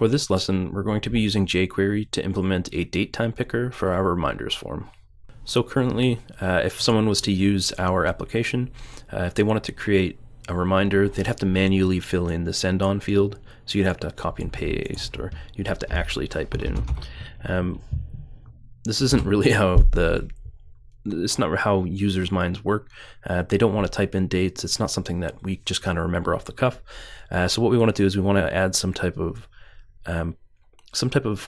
For this lesson, we're going to be using jQuery to implement a datetime picker for our reminders form. So currently, if someone was to use our application, if they wanted to create a reminder, they'd have to manually fill in the send on field. So you'd have to copy and paste, or you'd have to actually type it in. This isn't really how it's not how users' minds work. They don't want to type in dates. It's not something that we just kind of remember off the cuff. So what we want to do is we want to add some type of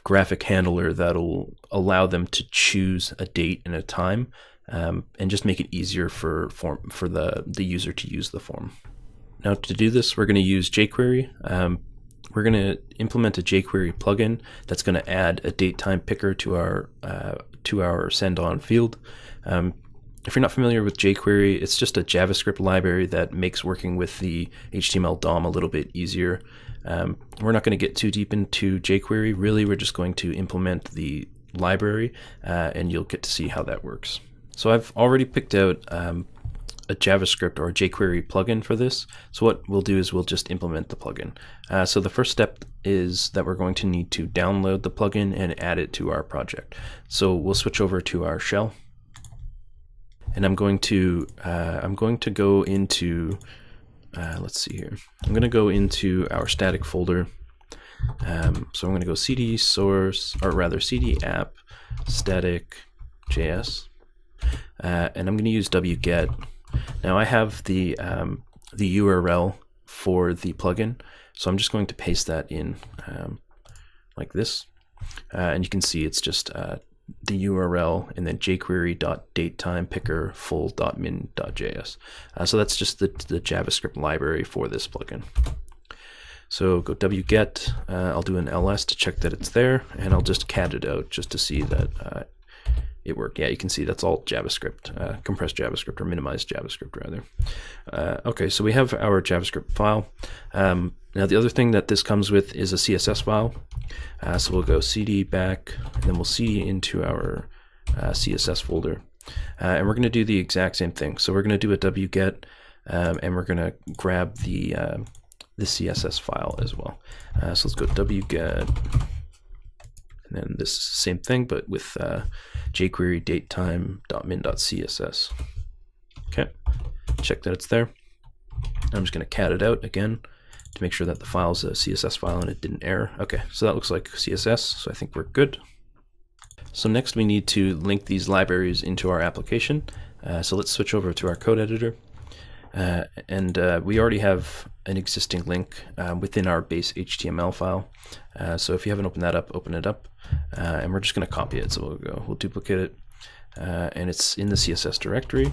graphic handler that'll allow them to choose a date and a time, and just make it easier for the user to use the form. Now, to do this, we're going to use jQuery. We're going to implement a jQuery plugin that's going to add a datetime picker to our send on field. If you're not familiar with jQuery, it's just a JavaScript library that makes working with the HTML DOM a little bit easier. We're not going to get too deep into jQuery. Really, we're just going to implement the library, and you'll get to see how that works. So I've already picked out a JavaScript or a jQuery plugin for this. So what we'll do is we'll just implement the plugin. So the first step is that we're going to need to download the plugin and add it to our project. So we'll switch over to our shell, and I'm going to go into let's see here. I'm going to go into our static folder. So I'm going to go cd source, or rather cd app static JS, and I'm going to use wget. Now I have the URL for the plugin, so I'm just going to paste that in like this, and you can see it's just the URL and then jQuery.datetimePicker full.min.js. So that's just the JavaScript library for this plugin. So go wget, I'll do an ls to check that it's there, and I'll just cat it out just to see that it worked. Yeah, you can see that's all JavaScript, compressed JavaScript, or minimized JavaScript rather. Okay, so we have our JavaScript file. Now the other thing that this comes with is a CSS file. So we'll go cd back, and then we'll cd into our CSS folder. And we're going to do the exact same thing. So we're going to do a wget, and we're going to grab the CSS file as well. So let's go wget, and then this same thing, but with jQuery datetime.min.css. Okay, check that it's there. I'm just going to cat it out again to make sure that the file's a CSS file and it didn't error. Okay, so that looks like CSS, so I think we're good. So next we need to link these libraries into our application. So let's switch over to our code editor. And we already have an existing link within our base HTML file. So if you haven't opened that up, open it up. And we're just going to copy it. So we'll duplicate it. And it's in the CSS directory.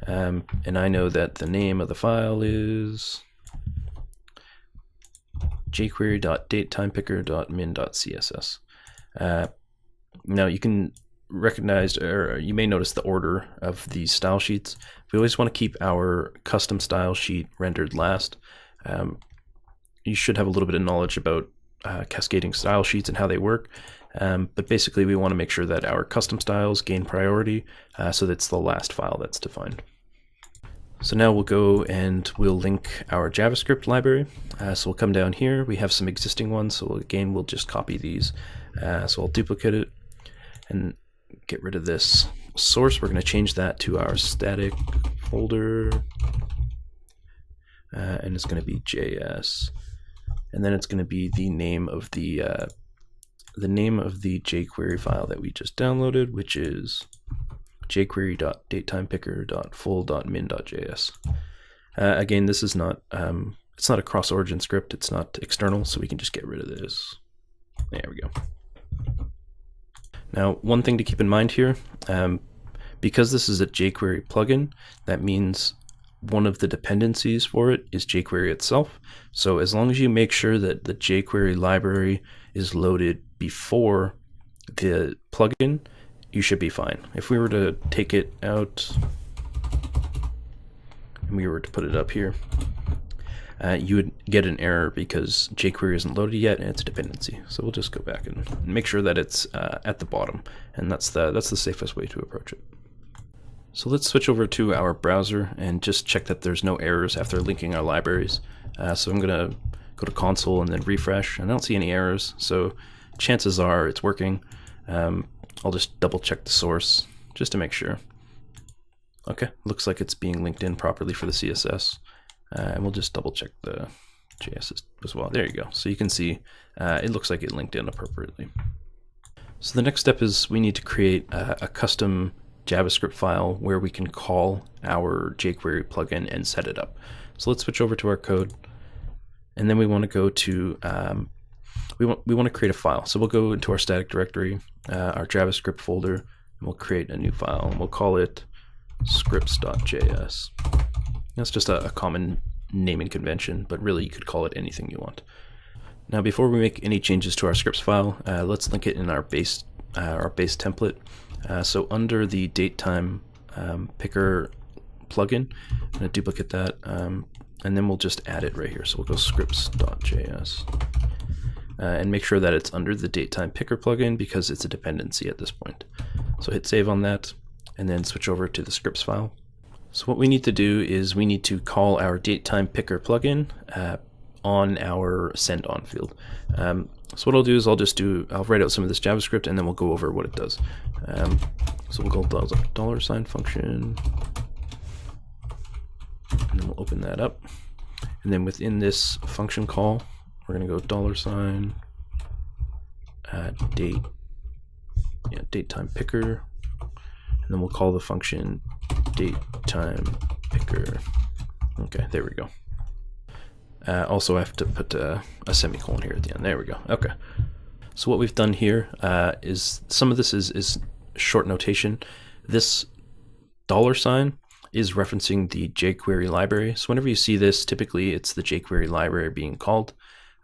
And I know that the name of the file is jQuery.datetimePicker.min.css. Now you can recognize, or you may notice the order of these style sheets. We always want to keep our custom style sheet rendered last. You should have a little bit of knowledge about cascading style sheets and how they work. But basically we want to make sure that our custom styles gain priority, so that's the last file that's defined. So now we'll go and we'll link our JavaScript library. So we'll come down here. We have some existing ones, so again we'll just copy these. So I'll duplicate it and get rid of this source. We're going to change that to our static folder, and it's going to be JS, and then it's going to be the name of the jQuery file that we just downloaded, which is jQuery.datetimePicker.full.min.js. Again, this is not it's not a cross-origin script. It's not external, so we can just get rid of this. There we go. Now, one thing to keep in mind here, because this is a jQuery plugin, that means one of the dependencies for it is jQuery itself. So as long as you make sure that the jQuery library is loaded before the plugin, you should be fine. If we were to take it out and we were to put it up here, you would get an error because jQuery isn't loaded yet and it's a dependency. So we'll just go back and make sure that it's at the bottom, and that's the safest way to approach it. So let's switch over to our browser and just check that there's no errors after linking our libraries. So I'm going to go to console and then refresh, and I don't see any errors, so chances are it's working. I'll just double check the source just to make sure. Okay, looks like it's being linked in properly for the CSS, and we'll just double check the JS as well. There you go. So you can see it looks like it linked in appropriately. So the next step is we need to create a custom JavaScript file where we can call our jQuery plugin and set it up. So let's switch over to our code, and then we want to go to we want to create a file. So we'll go into our static directory, our JavaScript folder, and we'll create a new file, and we'll call it scripts.js. That's just a common naming convention, but really you could call it anything you want. Now, before we make any changes to our scripts file, let's link it in our base template. So under the Datetime picker plugin, I'm going to duplicate that, and then we'll just add it right here. So we'll go scripts.js, and make sure that it's under the Datetime picker plugin because it's a dependency at this point. So hit save on that, and then switch over to the scripts file. So what we need to do is we need to call our Datetime picker plugin on our send on field. So what I'll do is I'll write out some of this JavaScript, and then we'll go over what it does. So we'll go $sign function, and then we'll open that up. And then within this function call, we're going to go $sign datetime picker, and then we'll call the function datetime picker. Okay, there we go. Also, I have to put a semicolon here at the end. There we go. Okay. So what we've done here is some of this is short notation. This $sign is referencing the jQuery library. So whenever you see this, typically it's the jQuery library being called.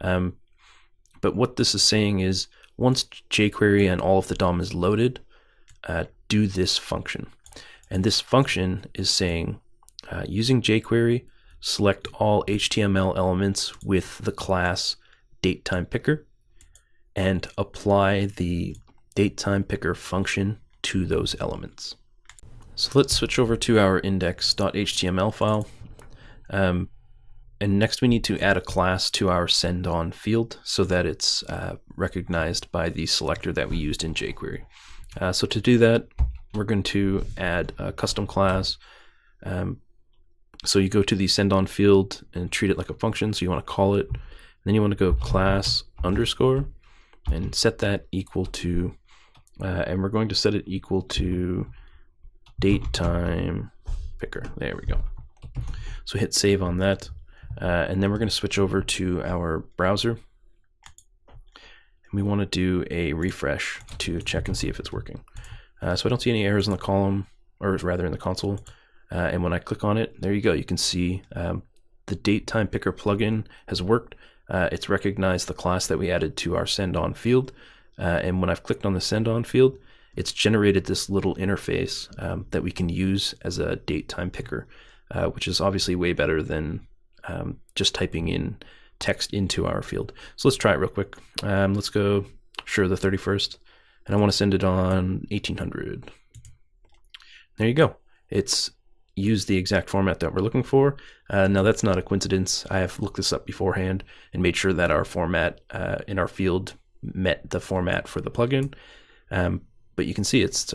But what this is saying is once jQuery and all of the DOM is loaded, do this function. And this function is saying using jQuery, select all HTML elements with the class datetime picker and apply the datetime picker function to those elements. So let's switch over to our index.html file. And next we need to add a class to our send on field so that it's recognized by the selector that we used in jQuery. So to do that, we're going to add a custom class. So you go to the send on field and treat it like a function. So you want to call it, and then you want to go class underscore and set that equal to, and we're going to set it equal to datetime picker. There we go. So hit save on that. And then we're going to switch over to our browser. And we want to do a refresh to check and see if it's working. So I don't see any errors in the column, or rather in the console. And when I click on it, there you go. You can see the datetime picker plugin has worked. It's recognized the class that we added to our send on field. And when I've clicked on the send on field, it's generated this little interface that we can use as a datetime picker, which is obviously way better than just typing in text into our field. So let's try it real quick. Let's go, sure, the 31st, and I want to send it on 1800. There you go. It's used the exact format that we're looking for. Now that's not a coincidence. I have looked this up beforehand and made sure that our format in our field met the format for the plugin. But you can see it's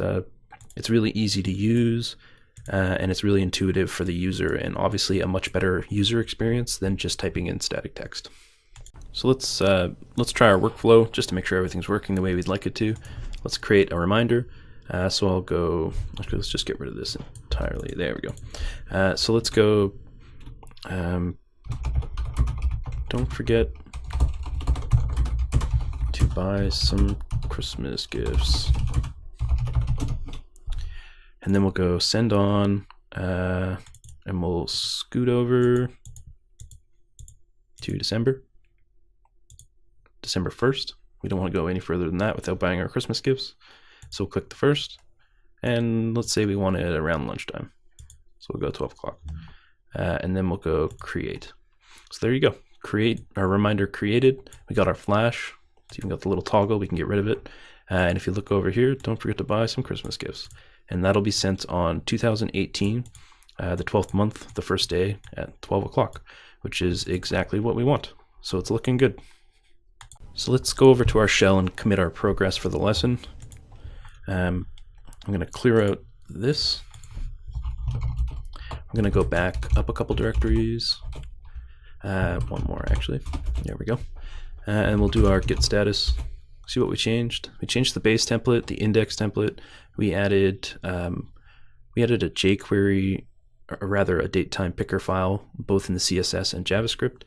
really easy to use. And it's really intuitive for the user, and obviously a much better user experience than just typing in static text. So let's try our workflow just to make sure everything's working the way we'd like it to. Let's create a reminder. So I'll go. Let's just get rid of this entirely. There we go. So let's go. Don't forget to buy some Christmas gifts. And then we'll go send on, and we'll scoot over to December 1st. We don't want to go any further than that without buying our Christmas gifts. So we'll click the 1st, and let's say we want it around lunchtime. So we'll go 12 o'clock, and then we'll go create. So there you go. Create our reminder created. We got our flash. So you got the little toggle. We can get rid of it. And if you look over here, don't forget to buy some Christmas gifts. And that'll be sent on 2018, the 12th month, the first day at 12 o'clock, which is exactly what we want. So it's looking good. So let's go over to our shell and commit our progress for the lesson. I'm going to clear out this. I'm going to go back up a couple directories. One more actually. There we go. And we'll do our git status. See what we changed. We changed the base template, the index template. We added a jQuery, or rather a datetime picker file, both in the CSS and JavaScript.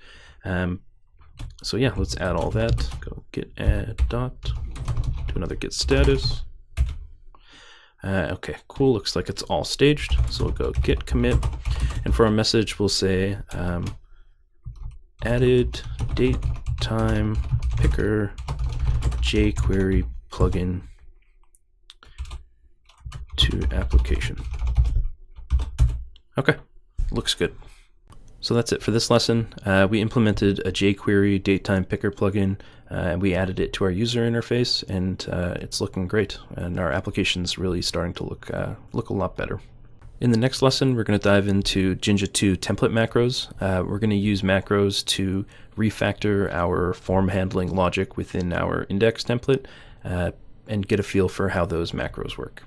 So yeah, let's add all that. Go git add dot. Do another git status. Okay, cool. Looks like it's all staged. So we'll go git commit, and for our message, we'll say added datetime picker jQuery plugin to application. Okay, looks good. So that's it for this lesson. We implemented a jQuery datetime picker plugin, and we added it to our user interface, and it's looking great. And our application's really starting to look a lot better. In the next lesson, we're going to dive into Jinja 2 template macros. We're going to use macros to refactor our form handling logic within our index template and get a feel for how those macros work.